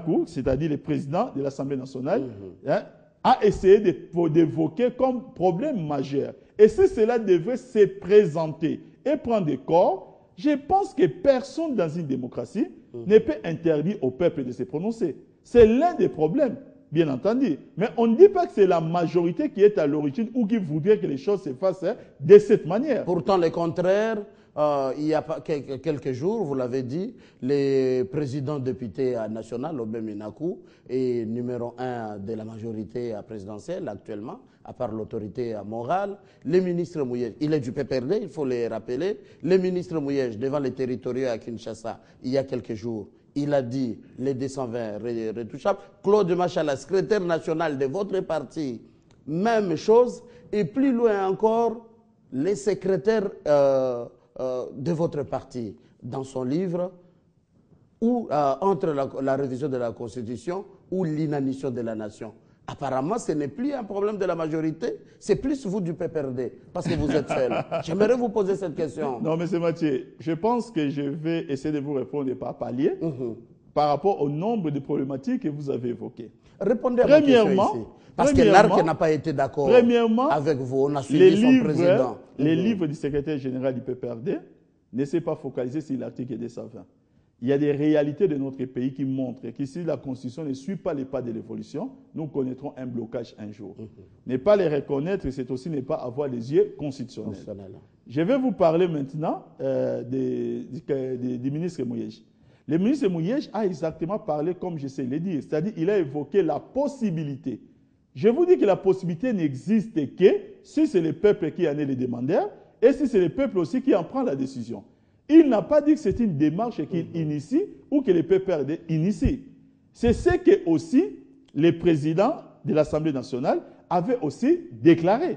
Inakou, c'est-à-dire le président de l'Assemblée nationale, hein, a essayé d'évoquer comme problème majeur. Et si cela devait se présenter et prendre corps, je pense que personne dans une démocratie ne peut interdire au peuple de se prononcer. C'est l'un des problèmes, bien entendu. Mais on ne dit pas que c'est la majorité qui est à l'origine ou qui voudrait que les choses se fassent de cette manière. Pourtant, le contraire, il y a quelques jours, vous l'avez dit, le président député national, Obem Inakou, est numéro 1 de la majorité présidentielle actuellement, à part l'autorité morale. Le ministre Mouyej, il est du PPRD, il faut le rappeler. Le ministre Mouyej, devant les territoriaux à Kinshasa, il y a quelques jours, il a dit les 220 retouchables. Claude Machala, secrétaire national de votre parti, même chose. Et plus loin encore, les secrétaires de votre parti, dans son livre, ou entre la révision de la Constitution ou l'inanition de la nation. Apparemment, ce n'est plus un problème de la majorité, c'est plus vous du PPRD, parce que vous êtes seul. J'aimerais vous poser cette question. Non, M. Mathieu, je pense que je vais essayer de vous répondre par palier par rapport au nombre de problématiques que vous avez évoquées. Répondez à ma question ici. Parce que l'ARC n'a pas été d'accord avec vous. On a suivi son président. Les livres du secrétaire général du PPRD ne s'est pas focalisé sur l'article 220. Il y a des réalités de notre pays qui montrent que si la Constitution ne suit pas les pas de l'évolution, nous connaîtrons un blocage un jour. Ne pas les reconnaître, c'est aussi ne pas avoir les yeux constitutionnels. Je vais vous parler maintenant du ministre Mouyej. Le ministre Mouyej a exactement parlé comme je sais le dire, c'est-à-dire qu'il a évoqué la possibilité. Je vous dis que la possibilité n'existe que si c'est le peuple qui en est le demandeur et si c'est le peuple aussi qui en prend la décision. Il n'a pas dit que c'est une démarche qu'il initie ou que le PPRD initie. C'est ce que aussi le président de l'Assemblée nationale avait aussi déclaré.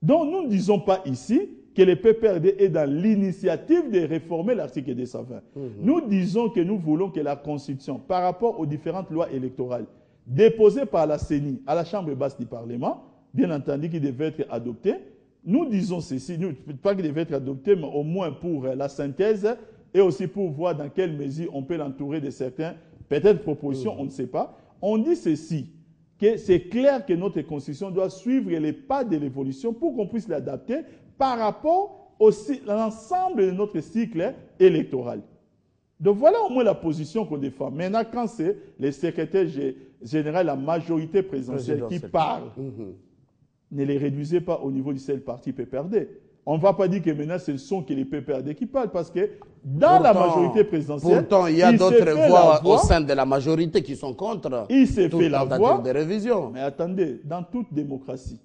Donc nous ne disons pas ici que le PPRD est dans l'initiative de réformer l'article 220. Nous disons que nous voulons que la Constitution, par rapport aux différentes lois électorales déposées par la CENI à la Chambre basse du Parlement, bien entendu qui devaient être adoptées, nous disons ceci, pas qu'il devait être adopté, mais au moins pour la synthèse et aussi pour voir dans quelle mesure on peut l'entourer de certaines, peut-être propositions, on ne sait pas. On dit ceci, que c'est clair que notre Constitution doit suivre les pas de l'évolution pour qu'on puisse l'adapter par rapport aussi à l'ensemble de notre cycle électoral. Donc voilà au moins la position qu'on défend. Maintenant, quand c'est le secrétaire général, la majorité présidentielle qui parle, ne les réduisez pas au niveau du seul parti PPRD. On ne va pas dire que maintenant ce sont que les PPRD qui parlent parce que dans la majorité présidentielle, pourtant il y a d'autres voix au sein de la majorité qui sont contre. Il s'est fait la voix de révision. Mais attendez, dans toute démocratie,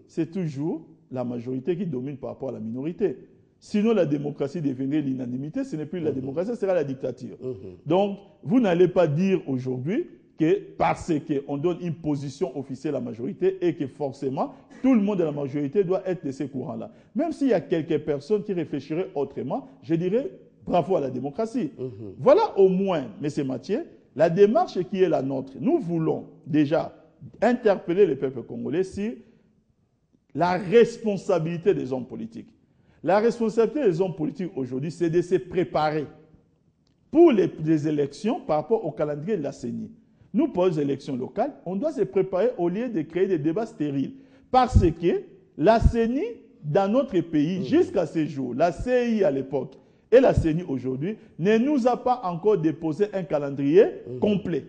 c'est toujours la majorité qui domine par rapport à la minorité. Sinon la démocratie deviendrait l'unanimité, ce n'est plus la démocratie, ce sera la dictature. Donc vous n'allez pas dire aujourd'hui que parce qu'on donne une position officielle à la majorité et que forcément, tout le monde de la majorité doit être de ces courants-là. Même s'il y a quelques personnes qui réfléchiraient autrement, je dirais bravo à la démocratie. Voilà au moins, M. Mathieu, la démarche qui est la nôtre. Nous voulons déjà interpeller le peuple congolais sur la responsabilité des hommes politiques. La responsabilité des hommes politiques aujourd'hui, c'est de se préparer pour les élections par rapport au calendrier de la CENI. Nous, pour les élections locales, on doit se préparer au lieu de créer des débats stériles. Parce que la CENI, dans notre pays, jusqu'à ce jour, la CEI à l'époque et la CENI aujourd'hui, ne nous a pas encore déposé un calendrier complet.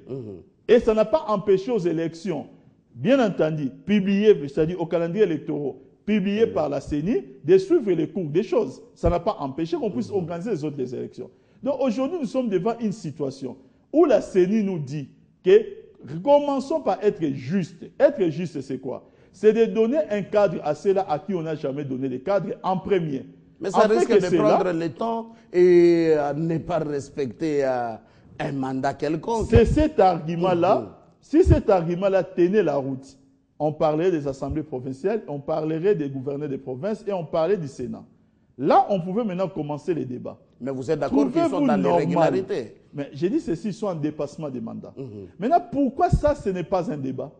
Et ça n'a pas empêché aux élections, bien entendu, publiées, c'est-à-dire au calendrier électoral, publié par la CENI, de suivre les cours des choses. Ça n'a pas empêché qu'on puisse organiser les autres élections. Donc aujourd'hui, nous sommes devant une situation où la CENI nous dit que commençons par être juste. Être juste, c'est quoi? C'est de donner un cadre à ceux-là à qui on n'a jamais donné de cadre en premier. Mais ça risque de prendre le temps et ne pas respecter un mandat quelconque. C'est cet argument-là. Si cet argument-là tenait la route, on parlerait des assemblées provinciales, on parlerait des gouverneurs des provinces et on parlerait du Sénat. Là, on pouvait maintenant commencer les débats. Mais vous êtes d'accord qu'ils sont dans l'irrégularité? Mais j'ai dit ceci, ils sont en dépassement des mandats. Maintenant, pourquoi ça, ce n'est pas un débat?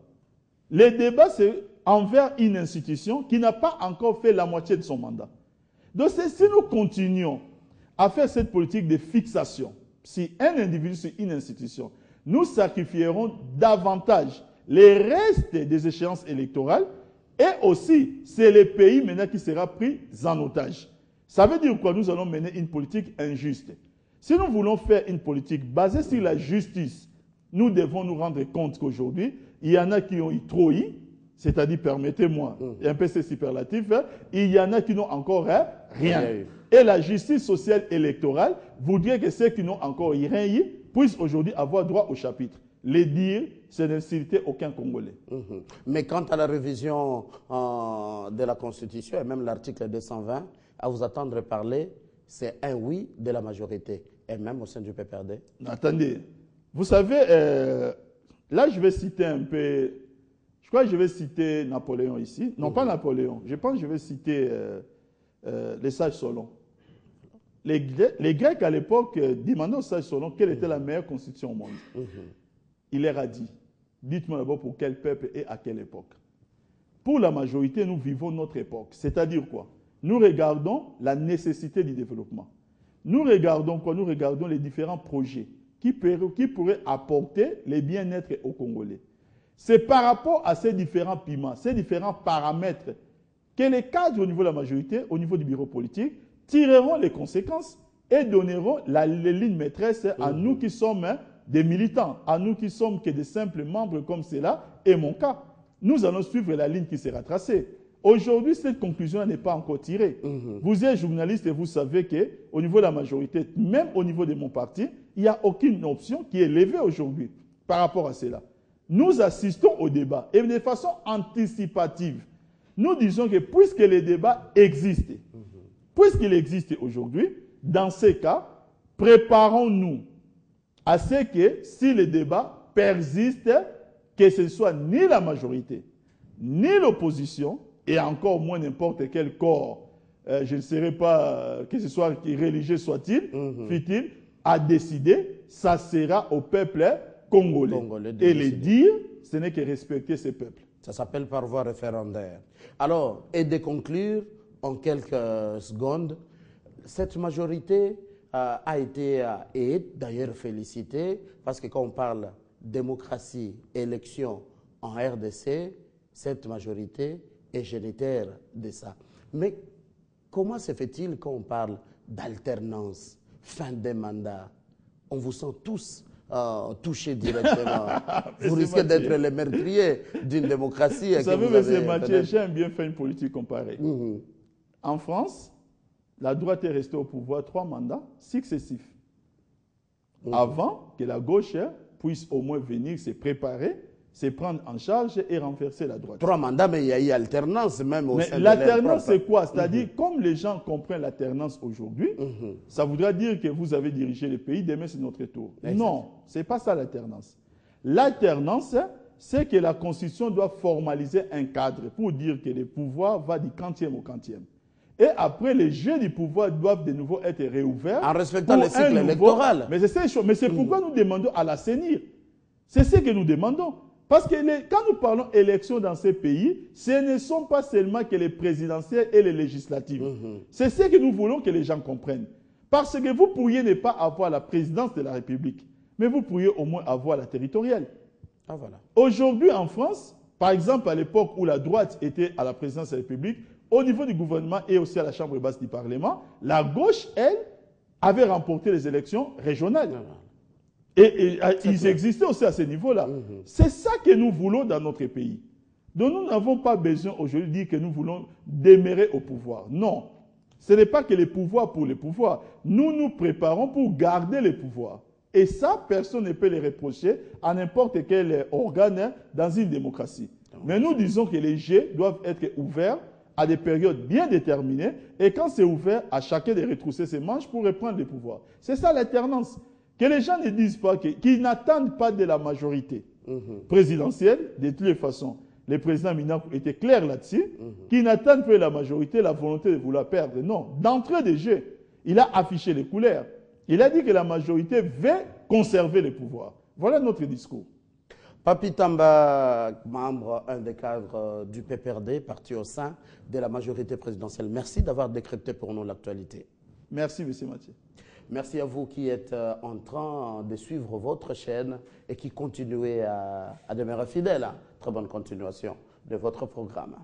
Le débat, c'est envers une institution qui n'a pas encore fait la moitié de son mandat. Donc, si nous continuons à faire cette politique de fixation, si un individu, c'est une institution, nous sacrifierons davantage les restes des échéances électorales et aussi c'est le pays maintenant qui sera pris en otage. Ça veut dire quoi? Nous allons mener une politique injuste. Si nous voulons faire une politique basée sur la justice, nous devons nous rendre compte qu'aujourd'hui, il y en a qui ont eu trop eu, c'est-à-dire, permettez-moi, un peu ces superlatifs, il y en a qui n'ont encore rien. Et la justice sociale électorale voudrait que ceux qui n'ont encore rien eu puissent aujourd'hui avoir droit au chapitre. Les dire, c'est n'insulter aucun Congolais. Mais quant à la révision de la Constitution, et même l'article 220, à vous attendre parler, c'est un oui de la majorité, et même au sein du PPRD. Attendez, vous savez, là je vais citer un peu, je crois que je vais citer Napoléon ici. Non, pas Napoléon, je pense que je vais citer les sages Solon. Les Grecs à l'époque demandaient aux sages Solon quelle était la meilleure constitution au monde. Il leur a dit, dites-moi d'abord pour quel peuple et à quelle époque. Pour la majorité, nous vivons notre époque. C'est-à-dire quoi? Nous regardons la nécessité du développement. Nous regardons quoi? Nous regardons les différents projets qui pourraient apporter les bien-être aux Congolais. C'est par rapport à ces différents piments, ces différents paramètres, que les cadres au niveau de la majorité, au niveau du bureau politique, tireront les conséquences et donneront les lignes maîtresses à nous qui sommes des militants, à nous qui sommes que des simples membres comme c'est là, et mon cas. Nous allons suivre la ligne qui sera tracée. Aujourd'hui, cette conclusion n'est pas encore tirée. Vous êtes journaliste et vous savez qu'au niveau de la majorité, même au niveau de mon parti, il n'y a aucune option qui est levée aujourd'hui par rapport à cela. Nous assistons au débat et de façon anticipative. Nous disons que puisque les débats existent, puisqu'il existe aujourd'hui, dans ces cas, préparons-nous à ce que si le débat persiste, que ce ne soit ni la majorité, ni l'opposition, et encore moins n'importe quel corps, je ne sais pas, que ce soit religieux soit-il, fit-il, à décider, ça sera au peuple congolais. Et les dire, ce n'est que respecter ce peuple. Ça s'appelle par voie référendaire. Alors, et de conclure en quelques secondes, cette majorité a été, et d'ailleurs félicitée, parce que quand on parle démocratie, élection en RDC, cette majorité est génitaire de ça. Mais comment se fait-il quand on parle d'alternance, fin des mandats? On vous sent tous touchés directement. Vous risquez d'être les meurtriers d'une démocratie. Vous savez, M. Mathieu, j'aime bien faire une politique comparée. En France, la droite est restée au pouvoir 3 mandats successifs. Avant que la gauche puisse au moins venir se préparer, se prendre en charge et renverser la droite. 3 mandats, mais il y a eu alternance même au sein de l'alternance, c'est quoi? C'est-à-dire, comme les gens comprennent l'alternance aujourd'hui, ça voudra dire que vous avez dirigé le pays, demain c'est notre tour. Non, ce n'est pas ça l'alternance. L'alternance, c'est que la Constitution doit formaliser un cadre pour dire que le pouvoir va du 40e au 40e. Et après, les jeux du pouvoir doivent de nouveau être réouverts. En respectant le cycle électoral. Mais c'est pourquoi nous demandons à l'assainir. C'est ce que nous demandons. Parce que quand nous parlons élections dans ces pays, ce ne sont pas seulement que les présidentielles et les législatives. C'est ce que nous voulons que les gens comprennent. Parce que vous pourriez ne pas avoir la présidence de la République, mais vous pourriez au moins avoir la territoriale. Ah, voilà. Aujourd'hui en France, par exemple à l'époque où la droite était à la présidence de la République, au niveau du gouvernement et aussi à la Chambre basse du Parlement, la gauche, elle, avait remporté les élections régionales. Et ils existaient aussi à ce niveau-là. C'est ça que nous voulons dans notre pays. Donc nous n'avons pas besoin aujourd'hui de dire que nous voulons demeurer au pouvoir. Non. Ce n'est pas que les pouvoirs pour les pouvoirs. Nous nous préparons pour garder les pouvoirs. Et ça, personne ne peut les reprocher à n'importe quel organe dans une démocratie. Mais nous disons que les jeux doivent être ouverts à des périodes bien déterminées, et quand c'est ouvert, à chacun de retrousser ses manches pour reprendre le pouvoir. C'est ça l'alternance. Que les gens ne disent pas, qu'ils n'attendent pas de la majorité présidentielle, de toutes les façons. Le président Minakou était clair là-dessus, qu'ils n'attendent pas de la majorité, la volonté de vouloir perdre. Non, d'entrée de jeu, il a affiché les couleurs. Il a dit que la majorité veut conserver le pouvoir. Voilà notre discours. Papi Tamba, membre, un des cadres du PPRD, parti au sein de la majorité présidentielle. Merci d'avoir décrypté pour nous l'actualité. Merci, M. Mathieu. Merci à vous qui êtes en train de suivre votre chaîne et qui continuez à demeurer fidèles. Très bonne continuation de votre programme.